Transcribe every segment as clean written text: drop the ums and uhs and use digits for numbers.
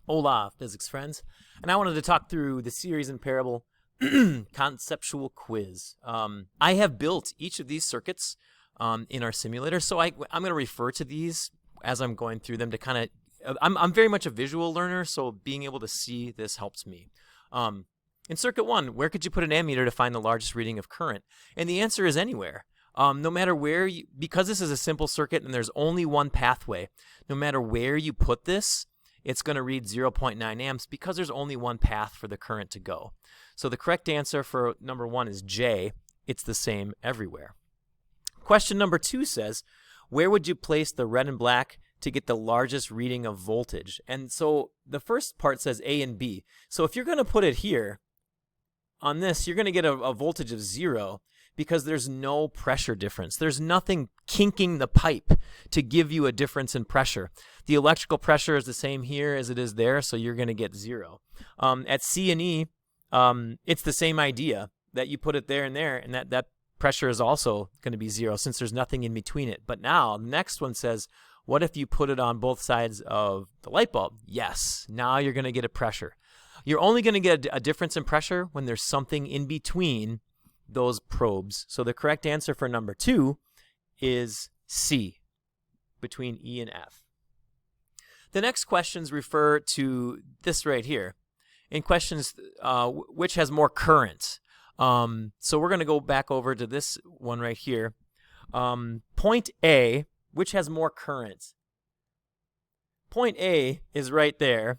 Hola, physics friends. And I wanted to talk through the series and parable conceptual quiz. I have built each of these circuits in our simulator, so I'm going to refer to these as I'm going through them to kind of, I'm very much a visual learner, so being able to see this helps me. In circuit 1, where could you put an ammeter to find the largest reading of current? And the answer is anywhere. No matter where you, because this is a simple circuit and there's only one pathway, no matter where you put this, it's going to read 0.9 amps because there's only one path for the current to go. So the correct answer for number 1 is J. It's the same everywhere. Question number 2 says, where would you place the red and black to get the largest reading of voltage? And so the first part says A and B. So if you're going to put it here, on this, you're going to get a voltage of 0 because there's no pressure difference. There's nothing kinking the pipe to give you a difference in pressure. The electrical pressure is the same here as it is there, so you're going to get 0. At C and E, it's the same idea that you put it there, and that pressure is also going to be 0 since there's nothing in between it. But now, the next one says, what if you put it on both sides of the light bulb? Yes, now you're going to get a pressure. You're only going to get a difference in pressure when there's something in between those probes. So the correct answer for number 2 is C, between E and F. The next questions refer to this right here. In questions, which has more current? So we're going to go back over to this one right here. Point A, which has more current? Point A is right there,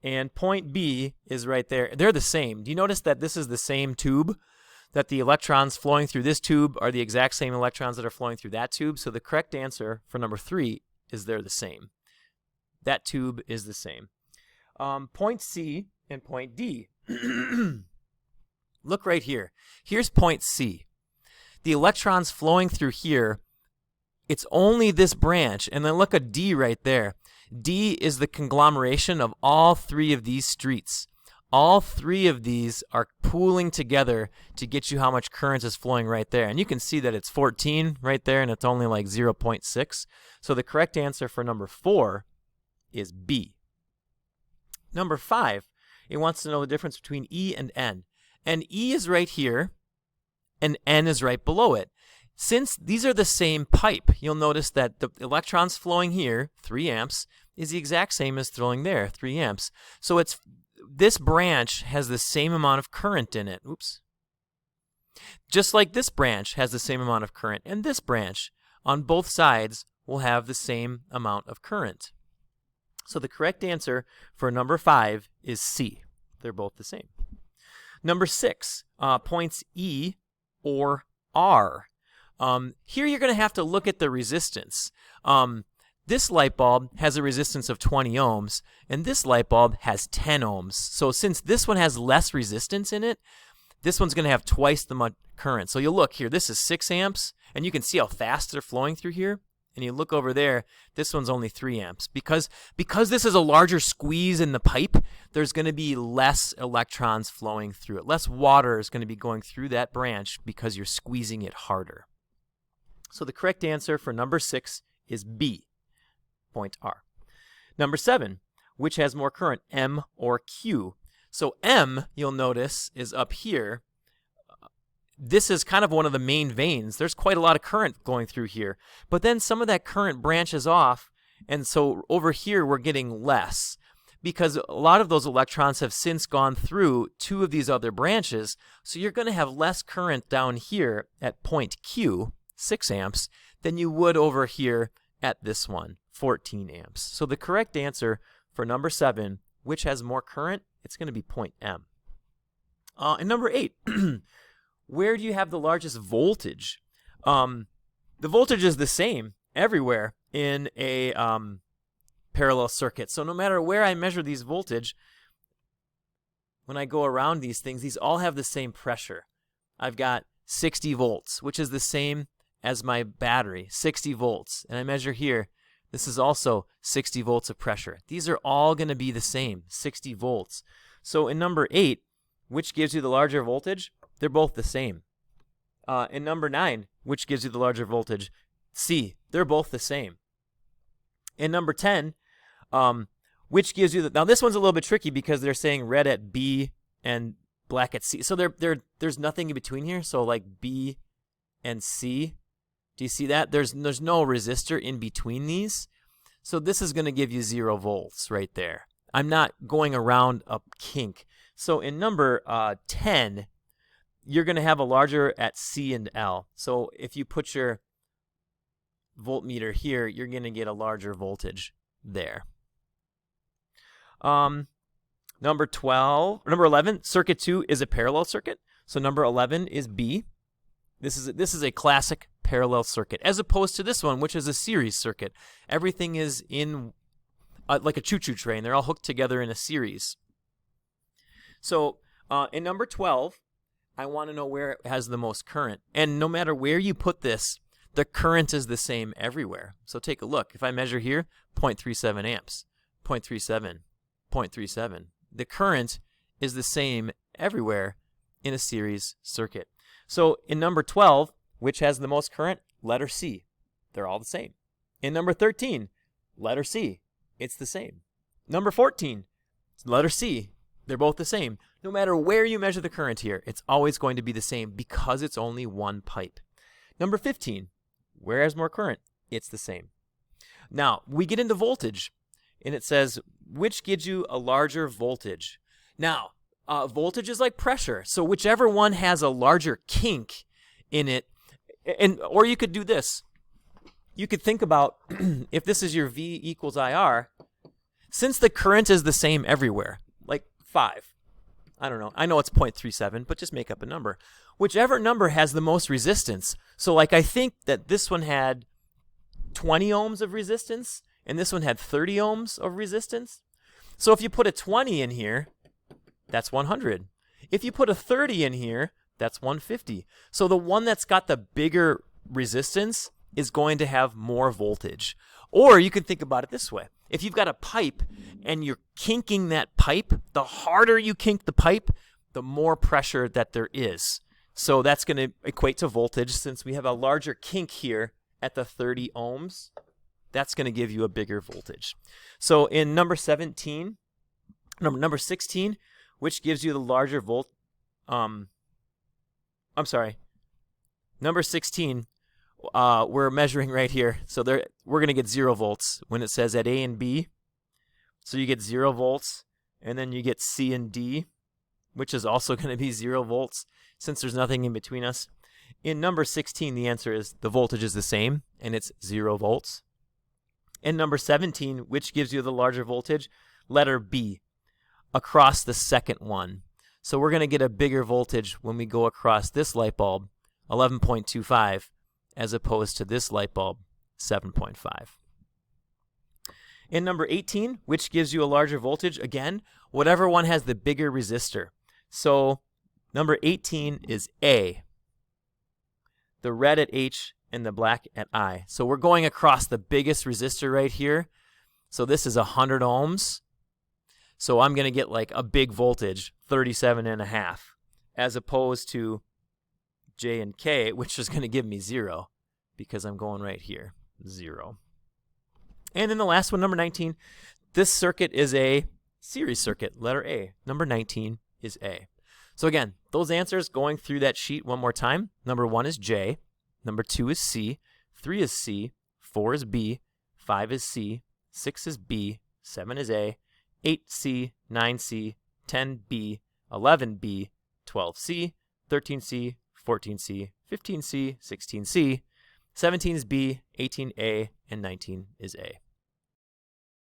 and point B is right there. They're the same. Do you notice that this is the same tube? That the electrons flowing through this tube are the exact same electrons that are flowing through that tube. So the correct answer for number 3 is they're the same. That tube is the same. Point C and point D. Look right here. Here's point C. The electrons flowing through here, it's only this branch. And then look at D right there. D is the conglomeration of all 3 of these streets. All 3 of these are pooling together to get you how much current is flowing right there. And you can see that it's 14 right there, and it's only like 0.6. So the correct answer for number 4 is B. Number 5, it wants to know the difference between E and N. And E is right here, and N is right below it. Since these are the same pipe, you'll notice that the electrons flowing here, 3 amps, is the exact same as flowing there, 3 amps. So it's this branch has the same amount of current in it. Oops. Just like this branch has the same amount of current, and this branch on both sides will have the same amount of current. So the correct answer for number 5 is C. They're both the same. Number 6, points E or R. Here you're going to have to look at the resistance. This light bulb has a resistance of 20 ohms, and this light bulb has 10 ohms. So since this one has less resistance in it, this one's going to have twice the much current. So you'll look here, this is 6 amps, and you can see how fast they're flowing through here. And you look over there, this one's only 3 amps. Because this is a larger squeeze in the pipe, there's going to be less electrons flowing through it. Less water is going to be going through that branch because you're squeezing it harder. So the correct answer for number 6 is B. Point R. Number 7, which has more current, M or Q? So M, you'll notice, is up here. This is kind of one of the main veins. There's quite a lot of current going through here. But then some of that current branches off, and so over here we're getting less because a lot of those electrons have since gone through 2 of these other branches. So you're going to have less current down here at point Q, 6 amps, than you would over here at this one, 14 amps. So the correct answer for number 7, which has more current, it's going to be point M. And number 8, where do you have the largest voltage? The voltage is the same everywhere in a parallel circuit. So no matter where I measure these voltage, when I go around these things, these all have the same pressure. I've got 60 volts, which is the same as my battery, 60 volts. And I measure here, this is also 60 volts of pressure. These are all going to be the same, 60 volts. So in number 8, which gives you the larger voltage? They're both the same. In number 9, which gives you the larger voltage? C. They're both the same. In number 10, which gives you now this one's a little bit tricky because they're saying red at B and black at C. So there's nothing in between here. So like B and C. Do you see that? There's no resistor in between these. So this is going to give you 0 volts right there. I'm not going around a kink. So in number 10, you're going to have a larger at C and L. So if you put your voltmeter here, you're going to get a larger voltage there. Number 11, circuit 2 is a parallel circuit. So number 11 is B. This is a classic parallel circuit, as opposed to this one, which is a series circuit. Everything is in like a choo-choo train. They're all hooked together in a series. So in number 12, I want to know where it has the most current. And no matter where you put this, the current is the same everywhere. So take a look. If I measure here, 0.37 amps, 0.37, 0.37. The current is the same everywhere in a series circuit. So in number 12, which has the most current? Letter C. They're all the same. In number 13, letter C. It's the same. Number 14, letter C. They're both the same. No matter where you measure the current here, it's always going to be the same because it's only one pipe. Number 15, where has more current? It's the same. Now, we get into voltage, and it says, which gives you a larger voltage? Now, voltage is like pressure, so whichever one has a larger kink in it, or you could do this. You could think about, if this is your V equals IR, since the current is the same everywhere, like 5, I don't know, I know it's 0.37, but just make up a number. Whichever number has the most resistance, so like I think that this one had 20 ohms of resistance, and this one had 30 ohms of resistance. So if you put a 20 in here, that's 100. If you put a 30 in here, that's 150. So the one that's got the bigger resistance is going to have more voltage. Or you can think about it this way. If you've got a pipe and you're kinking that pipe, the harder you kink the pipe, the more pressure that there is. So that's going to equate to voltage. Since we have a larger kink here at the 30 ohms, that's going to give you a bigger voltage. So in number 16, which gives you the larger number 16, we're measuring right here. So we're going to get 0 volts when it says at A and B. So you get 0 volts, and then you get C and D, which is also going to be 0 volts since there's nothing in between us. In number 16, the answer is the voltage is the same, and it's 0 volts. In number 17, which gives you the larger voltage? Letter B, across the second one. So we're going to get a bigger voltage when we go across this light bulb, 11.25, as opposed to this light bulb, 7.5. In number 18, which gives you a larger voltage? Again, whatever one has the bigger resistor. So number 18 is A, the red at H and the black at I. So we're going across the biggest resistor right here. So this is 100 ohms. So I'm going to get like a big voltage, 37.5, as opposed to J and K, which is going to give me 0 because I'm going right here, 0. And then the last one, number 19, this circuit is a series circuit, letter A. Number 19 is A. So again, those answers going through that sheet one more time. Number 1 is J. Number 2 is C. 3 is C. 4 is B. 5 is C. 6 is B. 7 is A. 8C, 9C, 10B, 11B, 12C, 13C, 14C, 15C, 16C, 17 is B, 18A, and 19 is A.